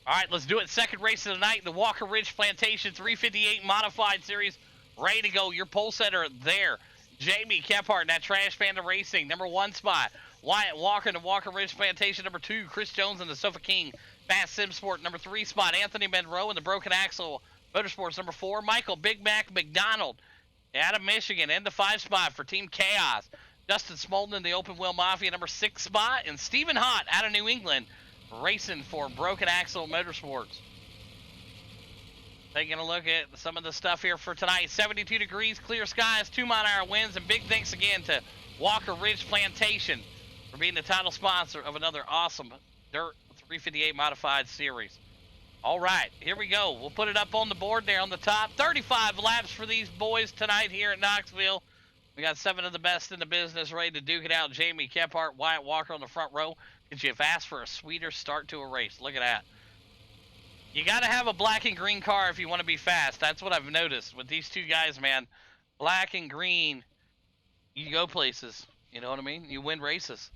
All right, let's do it. Second race of the night, the Walker Ridge Plantation 358 Modified Series. Ready to go. Your pole setter there. Jamie Kephart, that Trash Panda Racing, number 1 spot. Wyatt Walker in the Walker Ridge Plantation, number 2. Chris Jones in the Sofa King Fast Sim Sport, number 3 spot. Anthony Monroe in the Broken Axle Motorsports, number 4. Michael Big Mac McDonald out of Michigan in the 5 spot for Team Chaos. Justin Smolden in the Open Wheel Mafia, number 6 spot. And Stephen Hott out of New England, racing for Broken Axle Motorsports. Taking a look at some of the stuff here for tonight. 72 degrees, clear skies, 2-mile-an-hour winds, and big thanks again to Walker Ridge Plantation for being the title sponsor of another awesome Dirt 358 Modified Series. All right, here we go. We'll put it up on the board there on the top. 35 laps for these boys tonight here at Knoxville. We got 7 of the best in the business ready to duke it out. Jamie Kephart, Wyatt Walker on the front row. Because you've asked for a sweeter start to a race. Look at that. You got to have a black and green car if you want to be fast. That's what I've noticed with these two guys, man. Black and green, you go places. You know what I mean? You win races.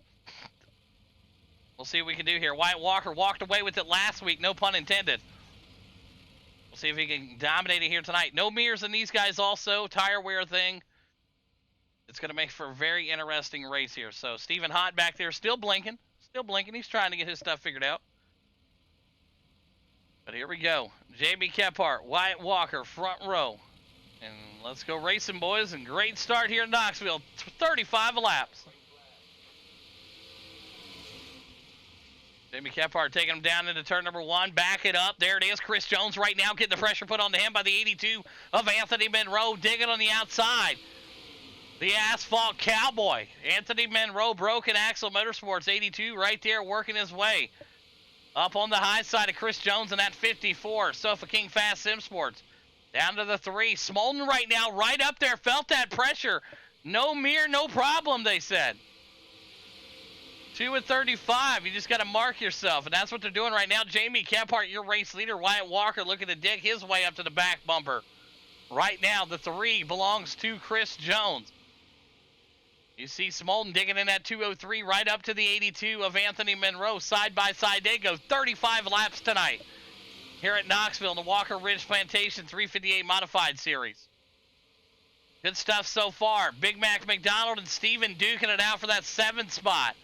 We'll see what we can do here. Wyatt Walker walked away with it last week, no pun intended. We'll see if he can dominate it here tonight. No mirrors in these guys also. Tire wear thing. It's going to make for a very interesting race here. So Stephen Hott back there still blinking. Still blinking. He's trying to get his stuff figured out. But here we go. Jamie Kephart, Wyatt Walker, front row. And let's go racing, boys. And great start here in Knoxville. 35 laps. Jamie Kephart taking him down into turn number 1. Back it up. There it is. Chris Jones right now getting the pressure put onto him by the 82 of Anthony Monroe. Digging on the outside. The Asphalt Cowboy. Anthony Monroe, Broken Axle Motorsports, 82 right there working his way. Up on the high side of Chris Jones in that 54. Sofa King Fast Sim Sports. Down to the 3. Smolden right now, right up there. Felt that pressure. No mirror, no problem, they said. 2 at 35. You just got to mark yourself. And that's what they're doing right now. Jamie Kephart, your race leader. Wyatt Walker looking to dig his way up to the back bumper. Right now, the 3 belongs to Chris Jones. You see Smolden digging in that 203 right up to the 82 of Anthony Monroe. Side by side they go. 35 laps tonight here at Knoxville in the Walker Ridge Plantation 358 Modified Series. Good stuff so far. Big Mac McDonald and Steven duking it out for that 7th spot.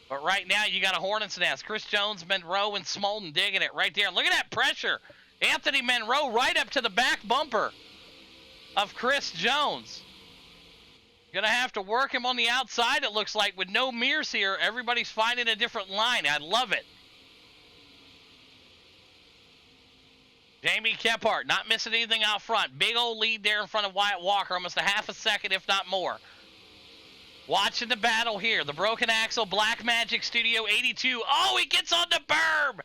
But right now you got a hornet's nest. Chris Jones, Monroe, and Smolden digging it right there. Look at that pressure. Anthony Monroe right up to the back bumper of Chris Jones. Gonna have to work him on the outside, it looks like, with no mirrors here. Everybody's finding a different line. I love it. Jamie Kephart not missing anything out front. Big old lead there in front of Wyatt Walker, almost a half a second, if not more. Watching the battle here. The Broken Axle Black Magic Studio 82. Oh, he gets on the berm.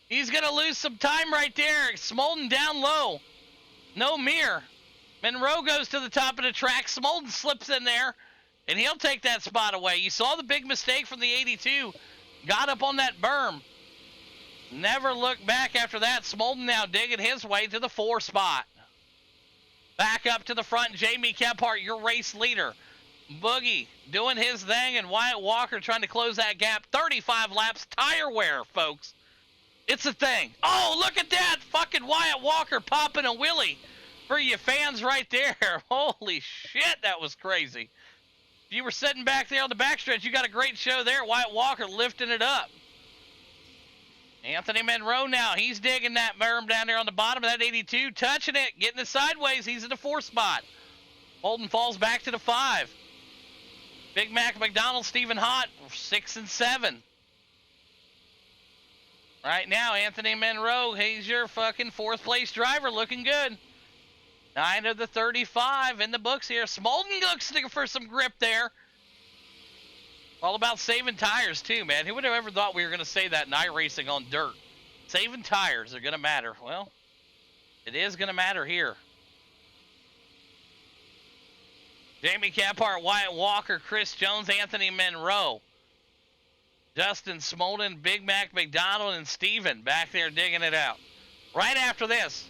He's gonna lose some time right there. Smolden down low. No mirror. Monroe goes to the top of the track. Smolden slips in there, and he'll take that spot away. You saw the big mistake from the 82. Got up on that berm. Never looked back after that. Smolden now digging his way to the 4 spot. Back up to the front, Jamie Kephart, your race leader. Boogie doing his thing, and Wyatt Walker trying to close that gap. 35 laps. Tire wear, folks. It's a thing. Oh, look at that. Fucking Wyatt Walker popping a wheelie. For you fans right there. Holy shit, that was crazy. If you were sitting back there on the backstretch, you got a great show there. Wyatt Walker lifting it up. Anthony Monroe now. He's digging that berm down there on the bottom of that 82. Touching it. Getting it sideways. He's in the 4 spot. Holden falls back to the 5. Big Mac McDonald, Stephen Hott, 6 and 7. Right now, Anthony Monroe, he's your fucking 4th place driver. Looking good. 9 of the 35 in the books here. Smolden looks for some grip there. All about saving tires, too, man. Who would have ever thought we were going to say that in iRacing on dirt? Saving tires are going to matter. Well, it is going to matter here. Jamie Kephart, Wyatt Walker, Chris Jones, Anthony Monroe. Justin Smolden, Big Mac McDonald, and Steven back there digging it out. Right after this,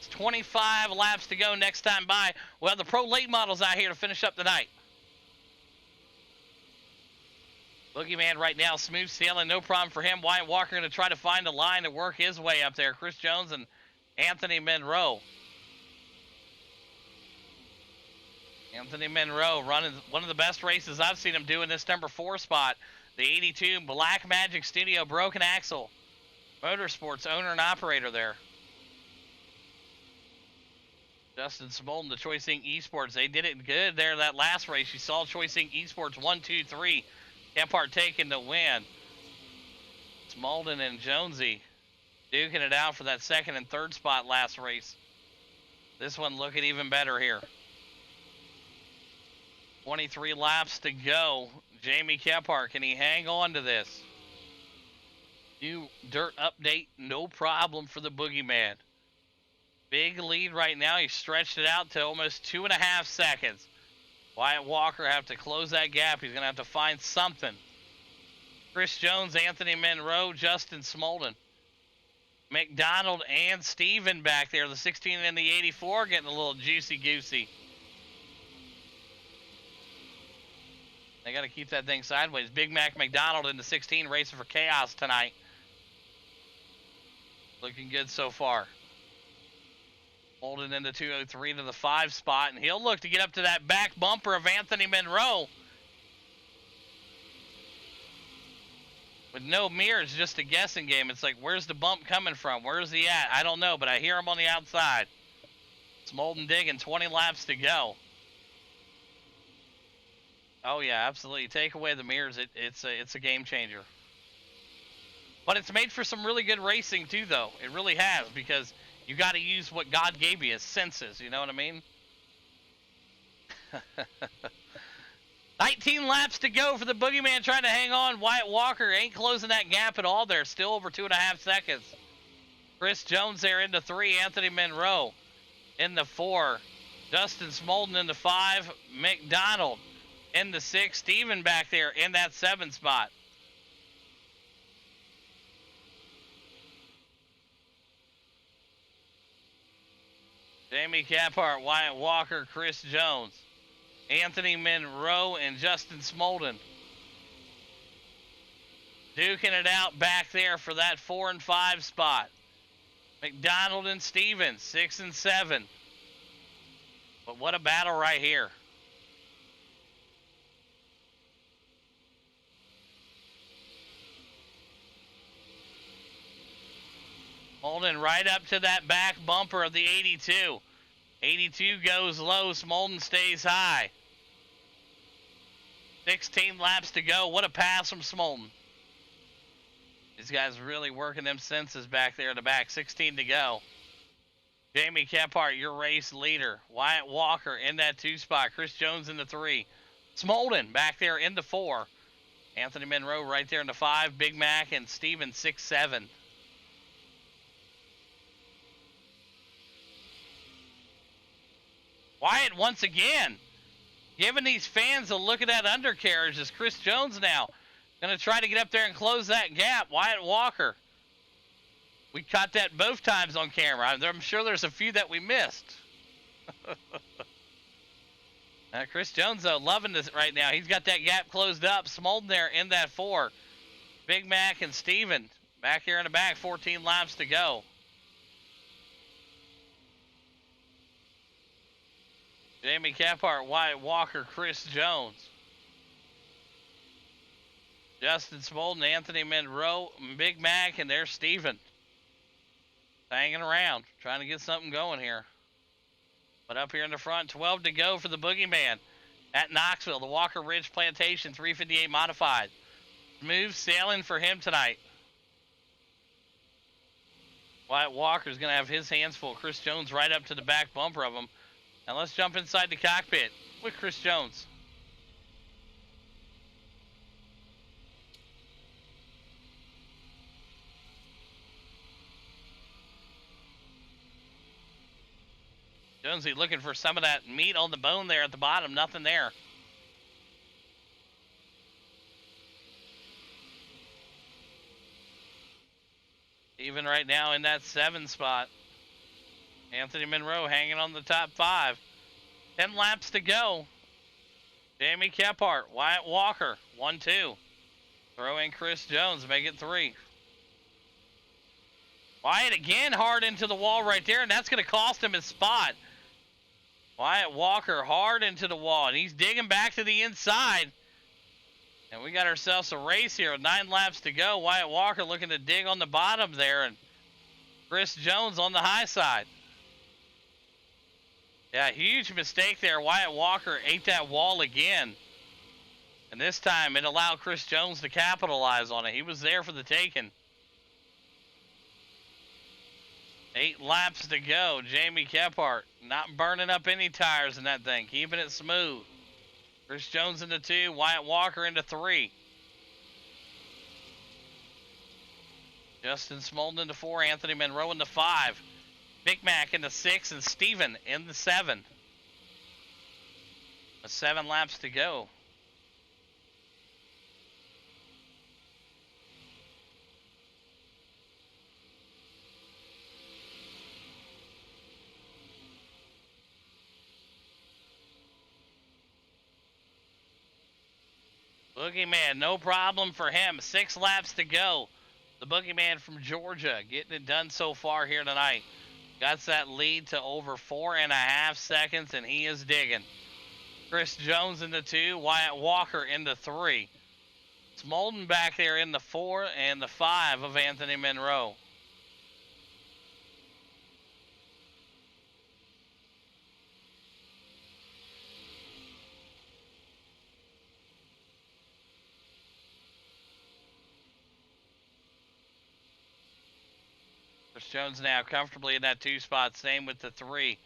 25 laps to go next time by. We'll have the Pro Late Models out here to finish up the night. Boogeyman right now, smooth sailing, no problem for him. Wyatt Walker going to try to find a line to work his way up there. Chris Jones and Anthony Monroe. Anthony Monroe running one of the best races I've seen him do in this number 4 spot. The 82 Black Magic Studio Broken Axle Motorsports owner and operator there. Justin Smolden, the Choice Inc. Esports. They did it good there that last race. You saw Choice Inc. Esports 1, 2, 3. Gephardt taking the win. Smolden and Jonesy duking it out for that 2nd and 3rd spot last race. This one looking even better here. 23 laps to go. Jamie Gephardt, can he hang on to this? New dirt update, no problem for the Boogeyman. Big lead right now. He stretched it out to almost 2.5 seconds. Wyatt Walker have to close that gap. He's going to have to find something. Chris Jones, Anthony Monroe, Justin Smolden. McDonald and Steven back there. The 16 and the 84 getting a little juicy-goosey. They got to keep that thing sideways. Big Mac McDonald in the 16 racing for Chaos tonight. Looking good so far. Holding in the 203 to the 5 spot, and he'll look to get up to that back bumper of Anthony Monroe. With no mirrors, just a guessing game. It's like, where's the bump coming from? Where's he at? I don't know, but I hear him on the outside. Smolden digging, 20 laps to go. Oh yeah, absolutely. Take away the mirrors, it's a game changer. But it's made for some really good racing too, though. It really has, because you got to use what God gave you as senses, you know what I mean? 19 laps to go for the Boogeyman trying to hang on. Wyatt Walker ain't closing that gap at all there. Still over 2.5 seconds. Chris Jones there into 3. Anthony Monroe in the 4. Justin Smolden in the 5. McDonald in the 6. Steven back there in that 7 spot. Jamie Gephardt, Wyatt Walker, Chris Jones, Anthony Monroe, and Justin Smolden. Duking it out back there for that 4 and 5 spot. McDonald and Stevens, 6 and 7. But what a battle right here. Smolden right up to that back bumper of the 82. 82 goes low. Smolden stays high. 16 laps to go. What a pass from Smolden. These guys really working them senses back there in the back. 16 to go. Jamie Gephardt, your race leader. Wyatt Walker in that 2 spot. Chris Jones in the 3. Smolden back there in the 4. Anthony Monroe right there in the 5. Big Mac and Steven 6-7. Wyatt once again giving these fans a look at that undercarriage as Chris Jones now going to try to get up there and close that gap. Wyatt Walker. We caught that both times on camera. I'm sure there's a few that we missed. Chris Jones, though, loving this right now. He's got that gap closed up. Smolden there in that 4. Big Mac and Steven back here in the back. 14 laps to go. Jamie Gephardt, Wyatt Walker, Chris Jones. Justin Smolden, Anthony Monroe, Big Mac, and there's Steven. Hanging around, trying to get something going here. But up here in the front, 12 to go for the Boogeyman at Knoxville. The Walker Ridge Plantation 358 modified. Smooth sailing for him tonight. Wyatt Walker's going to have his hands full. Chris Jones right up to the back bumper of him. Now let's jump inside the cockpit with Chris Jones. Jonesy looking for some of that meat on the bone there at the bottom. Nothing there. Even right now in that 7 spot. Anthony Monroe hanging on the top 5. 10 laps to go. Jamie Gephardt, Wyatt Walker, 1-2. Throw in Chris Jones, make it 3. Wyatt again hard into the wall right there, and that's going to cost him his spot. Wyatt Walker hard into the wall, and he's digging back to the inside. And we got ourselves a race here with 9 laps to go. Wyatt Walker looking to dig on the bottom there, and Chris Jones on the high side. Yeah, huge mistake there. Wyatt Walker ate that wall again. And this time it allowed Chris Jones to capitalize on it. He was there for the taking. 8 laps to go. Jamie Kephart not burning up any tires in that thing, keeping it smooth. Chris Jones into 2, Wyatt Walker into 3. Justin Smolden into 4, Anthony Monroe into 5. Big Mac into 6, and Steven in the 7. With 7 laps to go. Boogeyman, no problem for him. 6 laps to go. The Boogeyman from Georgia getting it done so far here tonight. Got that lead to over 4.5 seconds, and he is digging. Chris Jones into 2, Wyatt Walker into 3. Smolden back there in the 4 and the 5 of Anthony Monroe. Chris Jones now comfortably in that 2 spot. Same with the 3.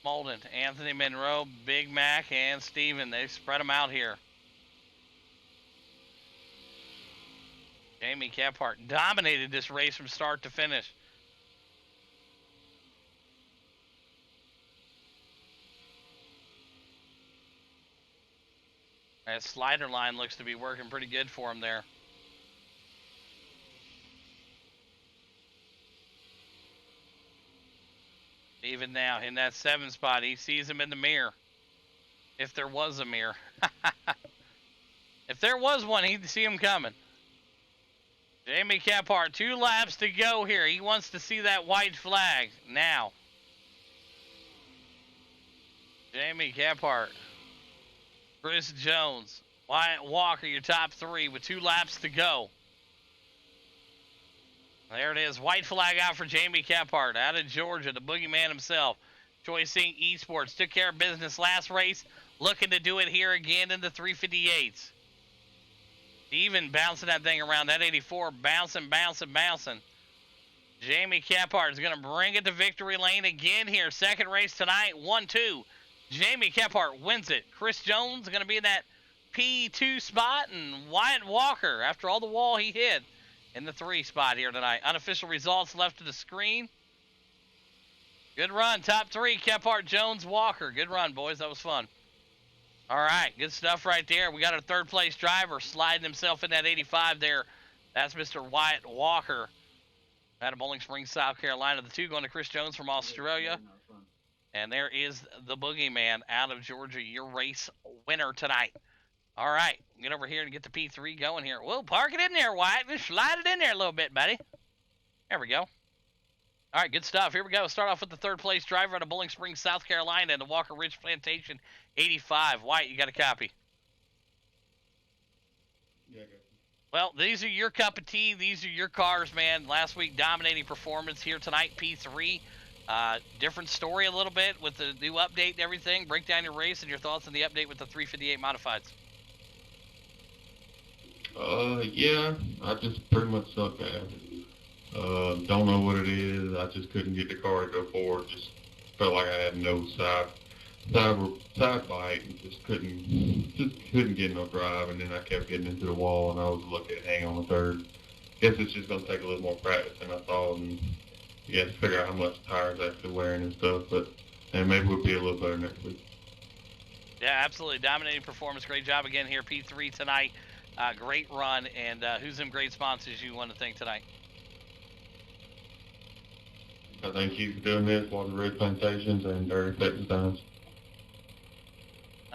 Smolden, Anthony Monroe, Big Mac, and Steven. They spread them out here. Jamie Kephart dominated this race from start to finish. That slider line looks to be working pretty good for him there. Even now, in that 7 spot, he sees him in the mirror. If there was a mirror. If there was one, he'd see him coming. Jamie Kephart, 2 laps to go here. He wants to see that white flag now. Jamie Kephart. Chris Jones. Wyatt Walker, your top 3 with 2 laps to go. There it is. White flag out for Jamie Kephart out of Georgia, the Boogeyman himself. Choice Inc. Esports took care of business last race. Looking to do it here again in the 358s. Even bouncing that thing around. That 84 bouncing. Jamie Kephart is going to bring it to victory lane again here. Second race tonight. 1-2. Jamie Kephart wins it. Chris Jones is going to be in that P2 spot. And Wyatt Walker, after all the wall he hit, in the 3 spot here tonight. Unofficial results left to the screen. Good run. Top 3, Kephart, Jones, Walker. Good run, boys. That was fun. All right. Good stuff right there. We got our 3rd place driver sliding himself in that 85 there. That's Mr. Wyatt Walker out of Bowling Springs, South Carolina. The 2 going to Chris Jones from Australia. And there is the Boogeyman out of Georgia, your race winner tonight. All right, get over here and get the P3 going here. We'll park it in there, Wyatt. Just slide it in there a little bit, buddy. There we go. All right, good stuff. Here we go. Start off with the 3rd place driver out of Bowling Springs, South Carolina, and the Walker Ridge Plantation 85. Wyatt, you got a copy? Yeah, I got you. Well, these are your cup of tea. These are your cars, man. Last week, dominating performance here tonight, P3. Different story a little bit with the new update and everything. Break down your race and your thoughts on the update with the 358 modifieds. Yeah, I just pretty much suck at it. Don't know what it is. I just couldn't get the car to go forward. Just felt like I had no side bite and just couldn't get no drive. And then I kept getting into the wall, and I was lucky to hang on the 3rd. Guess it's just gonna take a little more practice than I thought, and you got to figure out how much tires actually wearing and stuff. And maybe we'll be a little better next week. Yeah, absolutely. Dominating performance. Great job again here, P3 tonight. Great run, and who's them great sponsors you want to thank tonight? I thank you for doing this, Walker Ridge Plantations and Dirty Texas Times.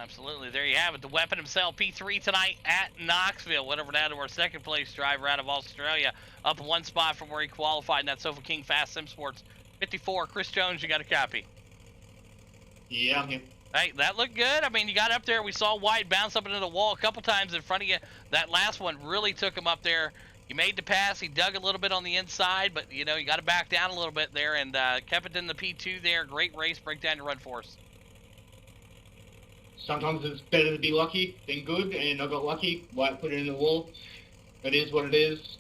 Absolutely. There you have it. The weapon himself, P3 tonight at Knoxville. Went over down to our second place driver out of Australia. Up one spot from where he qualified in that Sofa King Fast Sim Sports 54. Chris Jones, you got a copy. Yeah, I'm here. Hey, that looked good. I mean, you got up there. We saw White bounce up into the wall a couple times in front of you. That last one really took him up there. You made the pass. He dug a little bit on the inside, but, you know, you got to back down a little bit there and kept it in the P2 there. Great race. Break down your run for us. Sometimes it's better to be lucky than good, and I got lucky. White put it in the wall. It is what it is.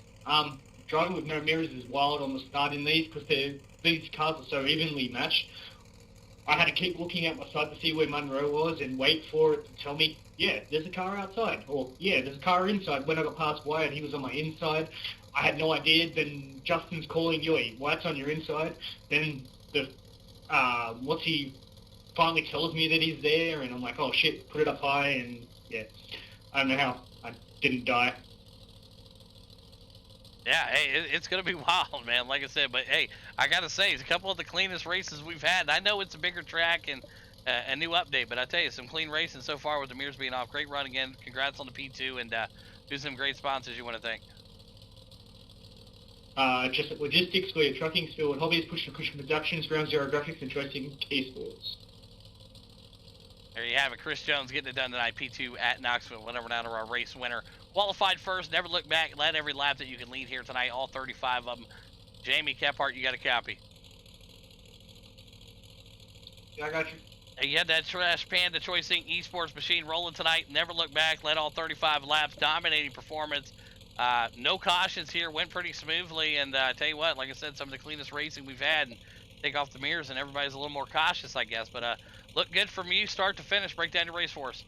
Driving with no mirrors is wild on the start in these because these cars are so evenly matched. I had to keep looking out my side to see where Munro was and wait for it to tell me, yeah, there's a car outside, or yeah, there's a car inside. When I got past Wyatt, he was on my inside. I had no idea. Then Justin's calling, yo, Wyatt's on your inside. Then once he finally tells me that he's there, and I'm like, oh shit, put it up high, and yeah, I don't know how I didn't die. Yeah, hey, it's going to be wild, man, like I said. But, hey, I got to say, it's a couple of the cleanest races we've had. I know it's a bigger track and a new update, but I tell you, some clean racing so far with the mirrors being off. Great run again. Congrats on the P2, and do some great sponsors you want to thank. Just logistics, where trucking, still and hobbies, push and cushion productions, ground zero graphics, and choosing esports. There you have it. Chris Jones getting it done tonight. P2 at Knoxville. Went over down to our race winner. Qualified first. Never look back. Led every lap that you can lead here tonight. All 35 of them. Jamie Kephart, you got a copy. Yeah, I got you. Hey, you had that Trash Panda Choice Inc. Esports machine rolling tonight. Never look back. Led all 35 laps. Dominating performance. No cautions here. Went pretty smoothly. And I tell you what, like I said, some of the cleanest racing we've had. And take off the mirrors, and everybody's a little more cautious, I guess. But look good from you, start to finish. Break down your race for us.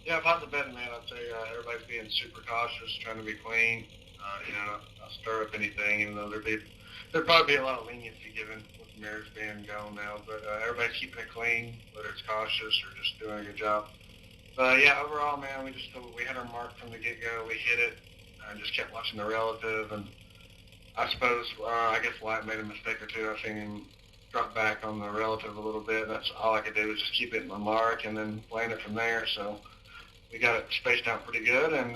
Yeah, if I was a betting man, I'd say everybody's being super cautious, trying to be clean. Not stir up anything, even though there'd probably be a lot of leniency given with the mirrors being gone now. But everybody's keeping it clean, whether it's cautious or just doing a good job. But yeah, overall, man, we had our mark from the get-go. We hit it, and just kept watching the relative. And I suppose, I guess White made a mistake or two. I've seen him drop back on the relative a little bit. That's all I could do was just keep hitting my mark and then playing it from there. So we got it spaced out pretty good, and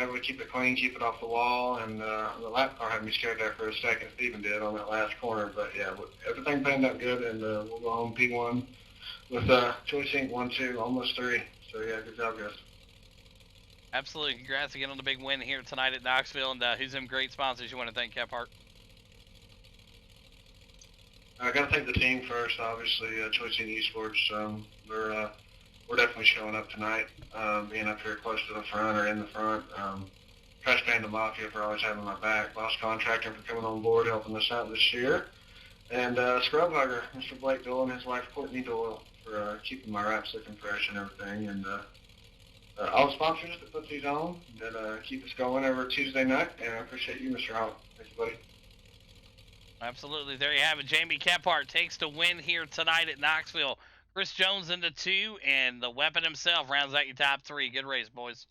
able to keep it clean, keep it off the wall. And the lap car had me scared there for a second. Steven did on that last corner. But yeah, everything panned out good, and we'll go home P1 with Choice Inc. 1-2, almost 3. So yeah, good job, guys. Absolutely. Congrats again on the big win here tonight at Knoxville. And who's some great sponsors you want to thank, Kephart? I got to thank the team first, obviously. Choice Inc. Esports, we're definitely showing up tonight, being up here close to the front or in the front. Trash Panda Mafia for always having my back. Boss Contractor for coming on board, helping us out this year. And Scrub Hugger, Mr. Blake Doyle and his wife Courtney Doyle for keeping my wraps looking fresh and everything. And all the sponsors that put these on, that keep us going every Tuesday night. And I appreciate you, Mr. Howard. Thank you, buddy. Absolutely. There you have it. Jamie Kephart takes the win here tonight at Knoxville. Chris Jones into 2, and the weapon himself rounds out your top 3. Good race, boys.